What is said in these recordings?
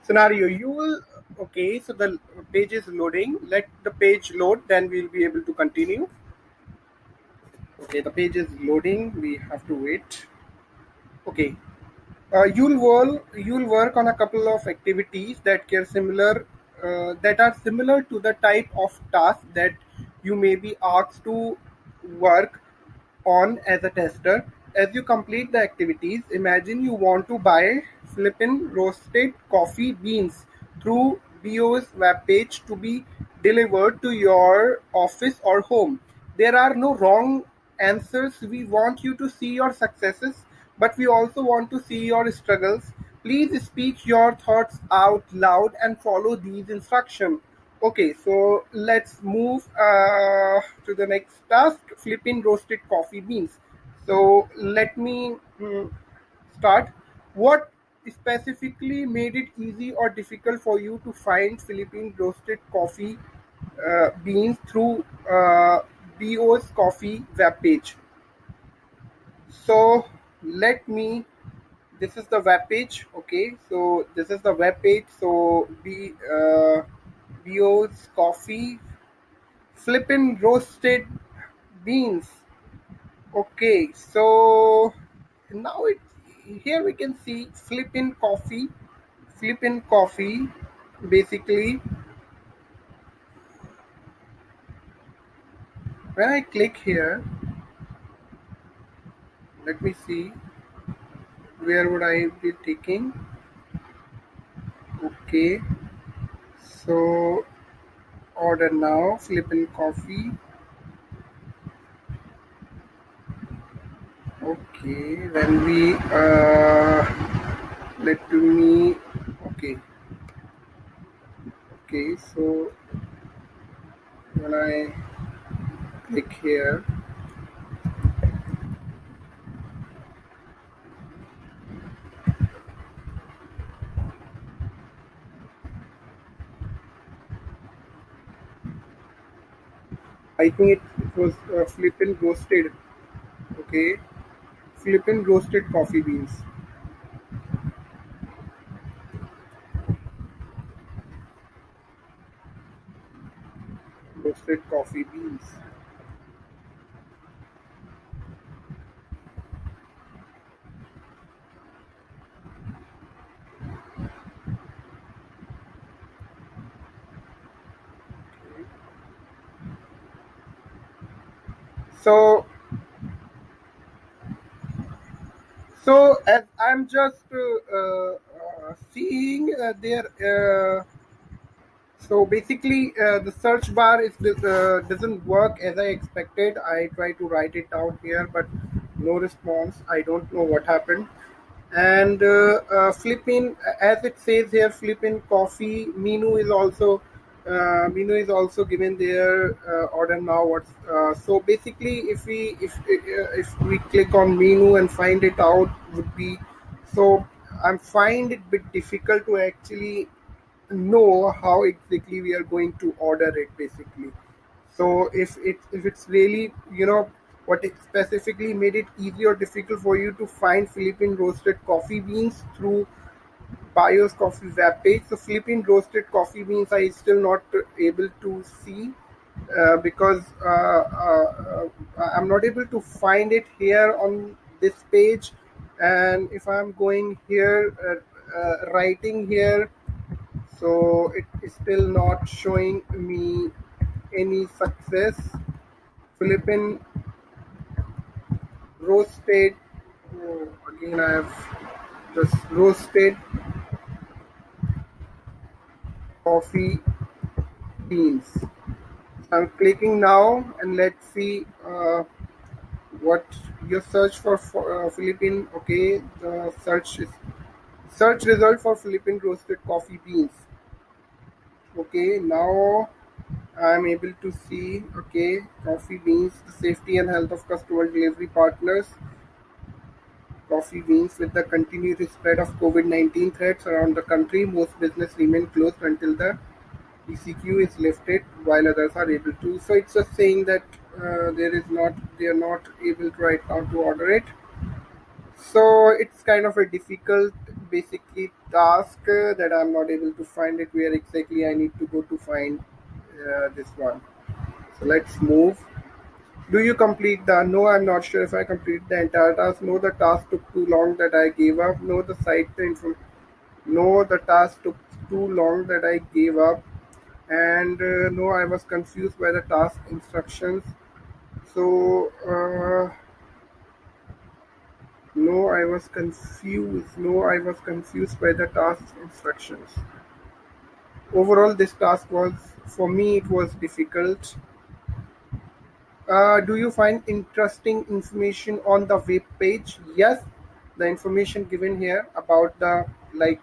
scenario. You will, okay, so the page is loading. Let the page load, then we'll be able to continue. Okay, the page is loading. We have to wait. Okay. You'll work on a couple of activities that are similar to the type of task that you may be asked to work on as a tester. As you complete the activities, imagine you want to buy flippin' roasted coffee beans through BO's webpage to be delivered to your office or home. There are no wrong answers. We want you to see your successes, but we also want to see your struggles. Please speak your thoughts out loud and follow these instructions. Okay, so let's move to the next task, flipping roasted coffee beans. So let me start. What specifically made it easy or difficult for you to find Philippine roasted coffee beans through BO's coffee webpage? So let me, this is the web page. Okay, so this is the web page. So BO's coffee flippin' roasted beans. Okay, so now it, here we can see flippin' coffee. Basically, when I click here, let me see where would I be taking. Okay, so order now, flippin' coffee. Okay, when we let me, okay, okay, so when I click here, I think it was flippin' roasted. Okay, flippin' roasted coffee beans. Roasted coffee beans. So, so as I'm just seeing there. So basically, the search bar doesn't work as I expected. I try to write it down here, but no response. I don't know what happened. And flipping, as it says here, flipping coffee menu is also given there. Order now. So basically, if we click on menu and find it out, would be so. I find it bit difficult to actually know how exactly we are going to order it basically. So if it's really, what it specifically made it easy or difficult for you to find Philippine roasted coffee beans through Bios Coffee web page. So Philippine roasted coffee beans I still not able to see because I'm not able to find it here on this page. And if I'm going here, writing here, so it is still not showing me any success. Philippine roasted, oh, again I have just roasted coffee beans. I'm clicking now and let's see what your search for Philippine. Okay, the search result for Philippine roasted coffee beans. Okay, now I'm able to see, okay, coffee beans, the safety and health of customer delivery partners. Coffee beans, with the continued spread of COVID-19 threats around the country, most business remain closed until the ECQ is lifted, while others are able to. So it's just saying that they are not able to right now to order it. So it's kind of a difficult, basically, task that I'm not able to find it where exactly I need to go to find this one. So let's move. Do you complete the? No, I'm not sure if I complete the entire task. No, the task took too long that I gave up. No, the site info. No, the task took too long that I gave up. And no, I was confused by the task instructions. So no, I was confused. No, I was confused by the task instructions. Overall, this task was, for me, it was difficult. Do you find interesting information on the web page? Yes, the information given here about the, like,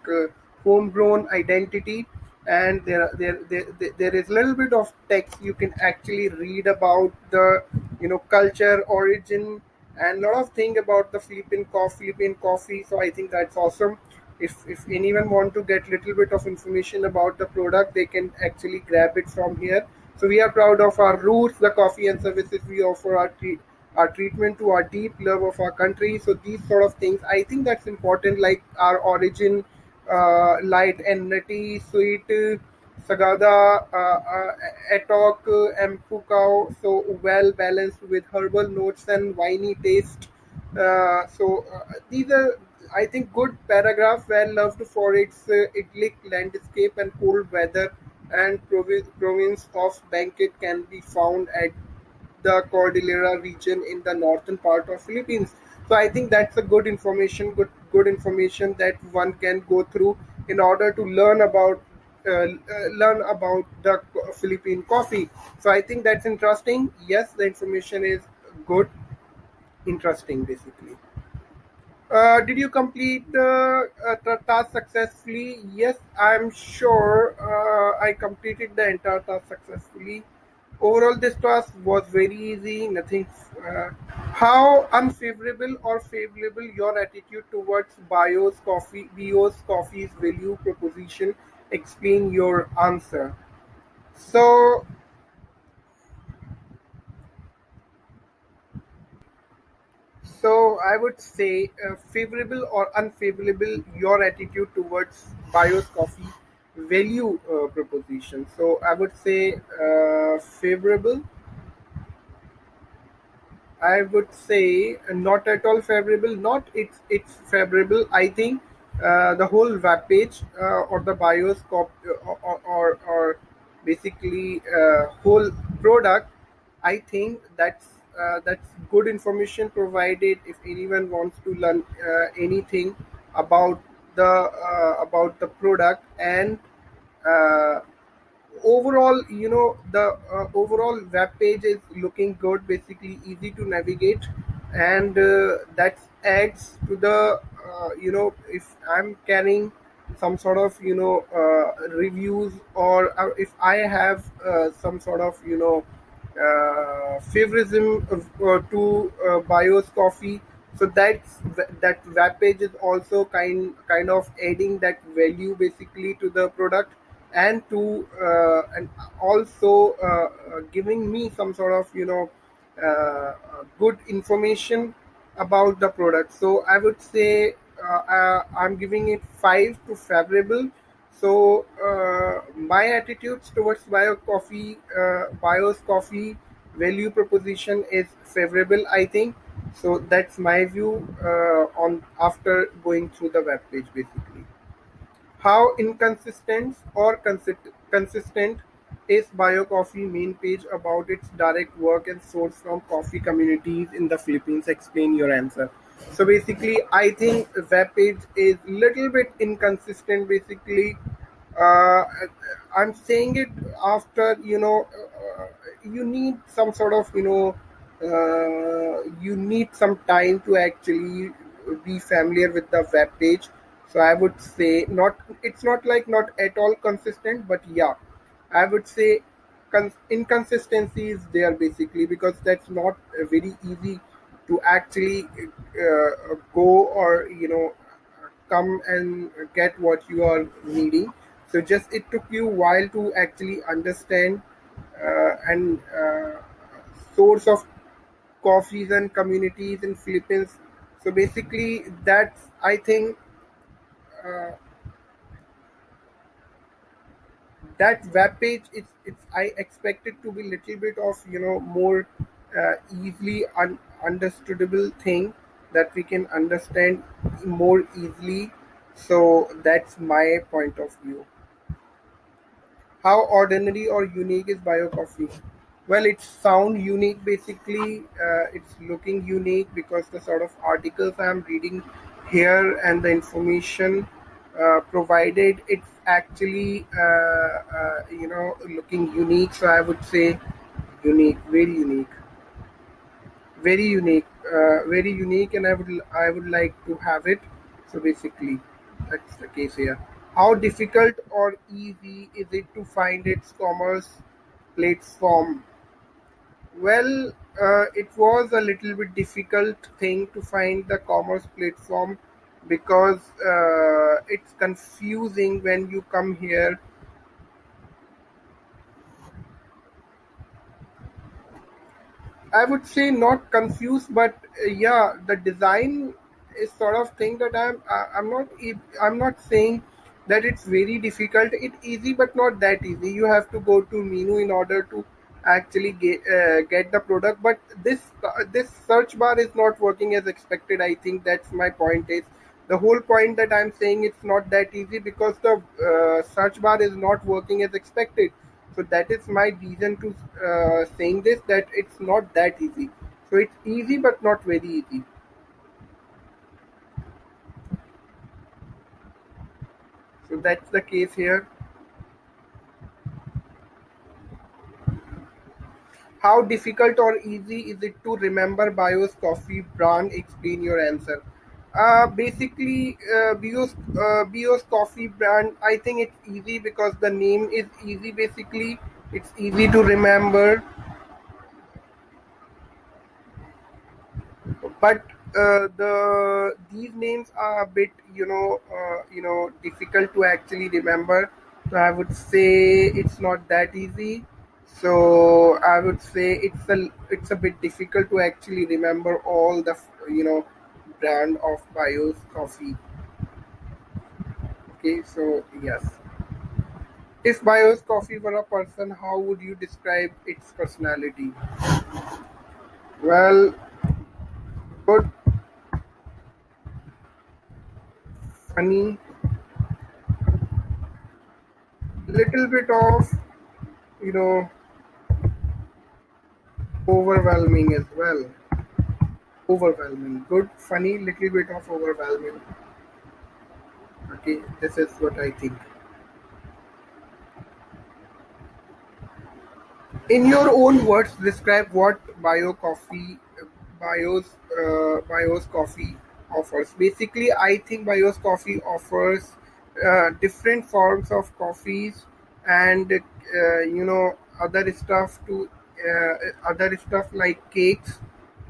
homegrown identity, and there is a little bit of text you can actually read about the, culture, origin, and a lot of thing about the Philippine coffee. So I think that's awesome. If anyone want to get little bit of information about the product, they can actually grab it from here. So we are proud of our roots, the coffee and services we offer, our treatment to our deep love of our country. So these sort of things, I think that's important, like our origin, light and nutty, sweet, sagada, etok, empukao, so well balanced with herbal notes and winey taste. These are, I think, good paragraph, well loved for its idyllic landscape and cold weather, and province of Benguet can be found at the Cordillera region in the northern part of Philippines. So I think that's a good information that one can go through in order to learn about the Philippine coffee. So I think that's interesting. Yes, the information is good, interesting, basically. Did you complete the task successfully? Yes, I'm sure I completed the entire task successfully. Overall, this task was very easy. Nothing. How unfavorable or favorable your attitude towards Bios Coffee's value proposition? Explain your answer. So So I would say, favorable or unfavorable your attitude towards Bios Coffee value proposition. So I would say favorable. I would say not at all favorable. Not it's favorable. I think the whole web page or the or basically whole product. I think that's good information provided if anyone wants to learn anything about the product, and uh, overall, the overall web page is looking good, basically easy to navigate, and that adds to the, if I'm carrying some sort of, reviews, or if I have some sort of, favorism to Bios Coffee. So that web page is also kind of adding that value, basically, to the product, and also giving me some sort of, good information about the product. So I would say I'm giving it 5 to favorable. So my attitudes towards Bios Coffee value proposition is favorable, I think. So that's my view on after going through the web page, basically. How inconsistent or consistent is BioCoffee main page about its direct work and source from coffee communities in the Philippines? Explain your answer. So basically, I think web page is little bit inconsistent. Basically, uh, I'm saying it after, you need some sort of, you need some time to actually be familiar with the web page. So I would say, not, it's not like not at all consistent, but yeah, I would say inconsistency is there, basically, because that's not very easy to actually go, or come and get what you are needing. So just it took you a while to actually understand and source of coffees and communities in Philippines. So basically, that's I think uh, that web page. It's I expect it to be little bit of more easily understandable thing that we can understand more easily. So that's my point of view. How ordinary or unique is BioCoffee? Well, it sound unique basically. It's looking unique because the sort of articles I'm reading here and the information provided, it's actually looking unique. So I would say unique, very unique, and I would like to have it. So basically, that's the case here. How difficult or easy is it to find its commerce platform? Well, it was a little bit difficult thing to find the commerce platform because it's confusing when you come here. I would say not confused, but yeah, the design is sort of thing that I'm not saying that it's very difficult. It's easy, but not that easy. You have to go to menu in order to actually get the product. But this search bar is not working as expected. I think that's my point. Is the whole point that I'm saying it's not that easy because the search bar is not working as expected. So that is my reason to saying this, that it's not that easy. So it's easy but not very easy. So that's the case here. How difficult or easy is it to remember Bios Coffee brand? Explain your answer. Basically, Bios Coffee brand, I think it's easy because the name is easy. Basically, it's easy to remember. But the these names are a bit difficult to actually remember. So I would say it's not that easy. So I would say it's a bit difficult to actually remember all the brand of Bios coffee. Okay, so yes, if Bios coffee were a person, how would you describe its personality? Well, good, funny, little bit of you know overwhelming as well. Overwhelming. Good, funny, little bit of overwhelming. Okay, this is what I think. In your own words, describe what Bios Coffee offers. Basically, I think Bios Coffee offers different forms of coffees and other stuff like cakes,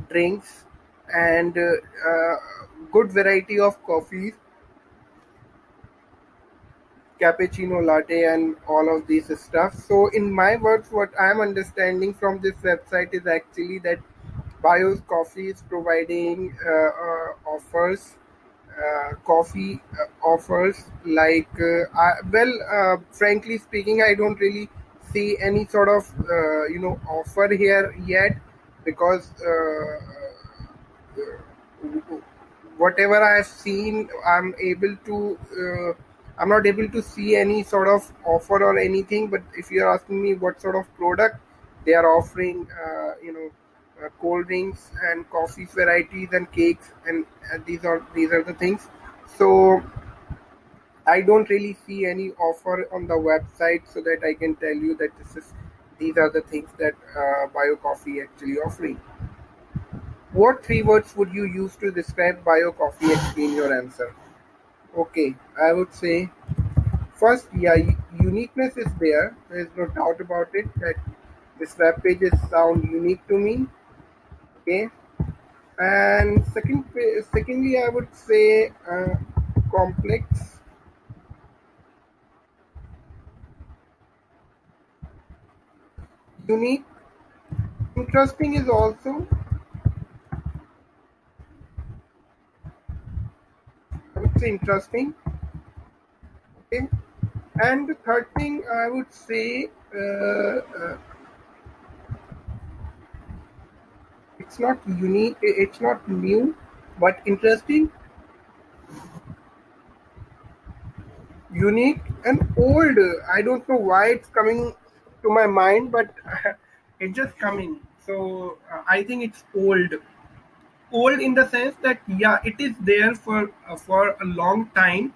drinks, and good variety of coffees, cappuccino, latte, and all of these stuff. So, in my words, what I'm understanding from this website is actually that Bios Coffee is providing offers, coffee offers like, frankly speaking, I don't really see any sort of offer here yet because whatever I've seen, I'm not able to see any sort of offer or anything. But if you're asking me what sort of product they are offering, cold drinks and coffee varieties and cakes, and these are the things. So I don't really see any offer on the website, so that I can tell you that these are the things that Bio Coffee actually offering. What three words would you use to describe Bio Coffee? Explain your answer. Okay, I would say first, yeah, uniqueness is there. There is no doubt about it that this web pages sound unique to me. Okay, and secondly, I would say complex, unique, interesting is also that's interesting. Okay. And the third thing I would say, it's not unique, it's not new, but interesting, unique, and old. I don't know why it's coming to my mind, but it's just coming. So I think it's old. Old in the sense that yeah, it is there for a long time,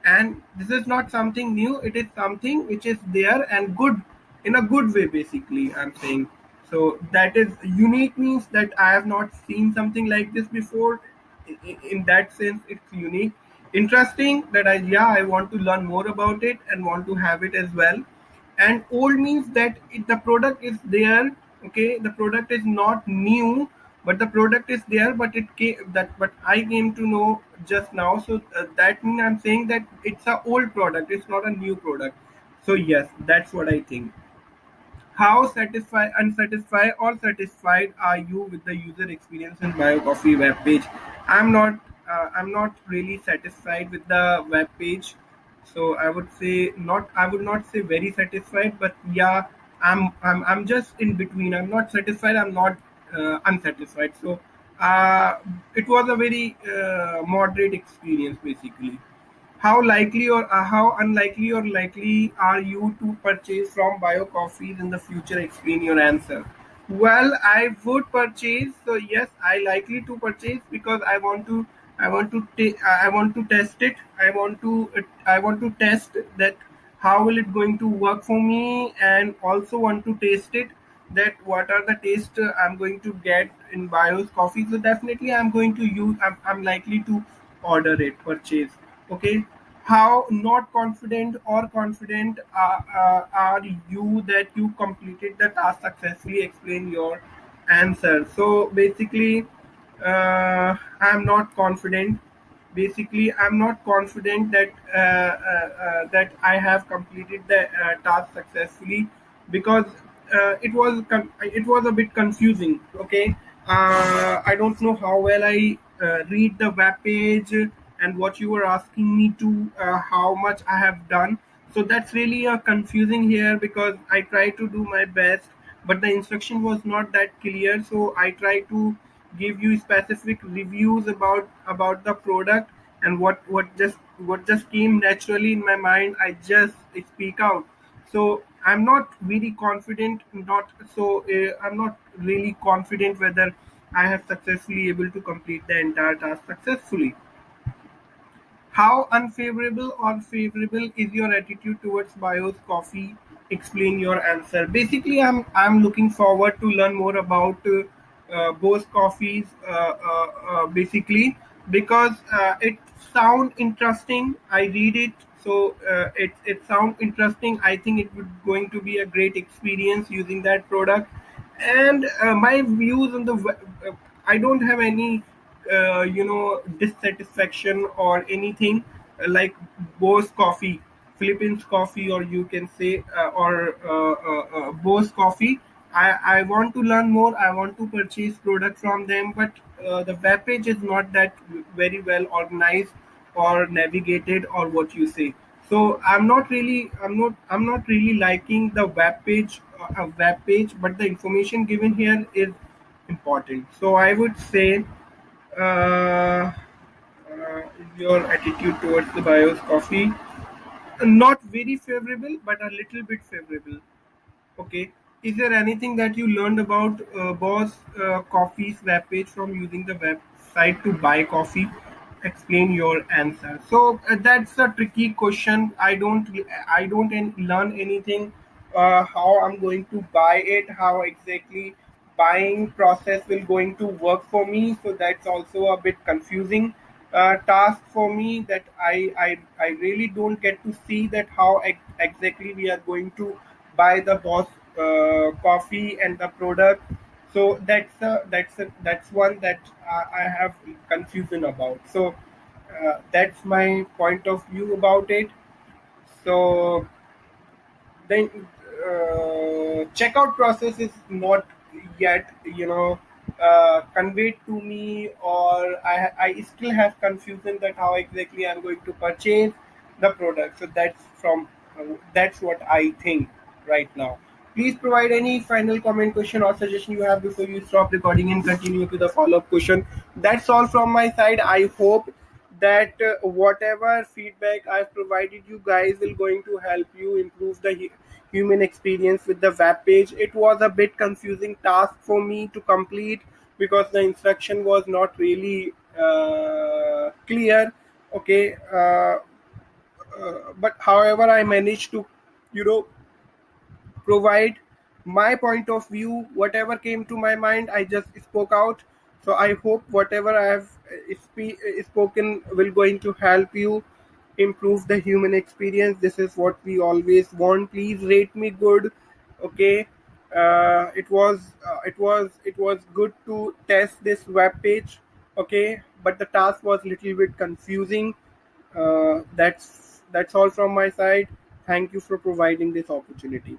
and this is not something new. It is something which is there and good, in a good way. Basically, I'm saying. So that is unique, means that I have not seen something like this before. In that sense, it's unique. Interesting that I want to learn more about it and want to have it as well. And old means that the product is there. Okay, the product is not new, but the product is there, but it came that but I came to know just now. So that means I'm saying that it's a old product, it's not a new product. So yes, that's what I think. How satisfied, unsatisfied, or satisfied are you with the user experience in BioCoffee web page? I'm not really satisfied with the web page. So I would say not. I would not say very satisfied, but yeah, I'm just in between. I'm not satisfied. I'm not unsatisfied. So it was a very moderate experience, basically. How likely or how unlikely or likely are you to purchase from Bio Coffees in the future? Explain your answer. Well, I would purchase. So yes, I likely to purchase because I want to test it. I want to test that how will it going to work for me, and also want to taste it, that what are the taste I'm going to get in Bio's coffee. So definitely I'm going to use. I'm likely to order it, purchase. Okay. How not confident or confident are you that you completed the task successfully? Explain your answer. So basically, I'm not confident. Basically, I'm not confident that that I have completed the task successfully, because it was a bit confusing. Okay, I don't know how well I read the web page and what you were asking me to, how much I have done. So that's really confusing here, because I try to do my best, but the instruction was not that clear. So I try to give you specific reviews about the product, and what just came naturally in my mind, I just speak out. So I'm not really confident, not so I'm not really confident whether I have successfully able to complete the entire task successfully. How unfavorable or favorable is your attitude towards Bios coffee? Explain your answer. Basically, I'm looking forward to learn more about Bose coffees. Basically, because it sound interesting. I read it, so it sound interesting. I think it would going to be a great experience using that product. And my views on the I don't have any dissatisfaction or anything, like Bose coffee, Philippines coffee, or you can say or Bose coffee. I want to learn more. I want to purchase product from them, but the web page is not that very well organized or navigated, or what you say. So I'm not really liking the web page, but the information given here is important. So I would say uh, your attitude towards the BIOS coffee, not very favorable, but a little bit favorable. Okay. Is there anything that you learned about Boss Coffee's webpage from using the website to buy coffee? Explain your answer. So that's a tricky question. I don't learn anything. How I'm going to buy it? How exactly buying process will going to work for me? So that's also a bit confusing task for me. That I really don't get to see that how exactly we are going to buy the Boss coffee and the product. So that's one that I have confusion about. So that's my point of view about it. So then checkout process is not yet, conveyed to me, or I still have confusion that how exactly I'm going to purchase the product. So that's what I think right now. Please provide any final comment, question, or suggestion you have before you stop recording and continue to the follow-up question. That's all from my side. I hope that whatever feedback I've provided you guys will going to help you improve the human experience with the web page. It was a bit confusing task for me to complete because the instruction was not really clear. Okay, but however, I managed to, you know, provide my point of view. Whatever came to my mind, I just spoke out. So I hope whatever I have spoken will going to help you improve the human experience. This is what we always want. Please rate me good. Okay, it was good to test this web page. Okay, but the task was little bit confusing. That's all from my side. Thank you for providing this opportunity.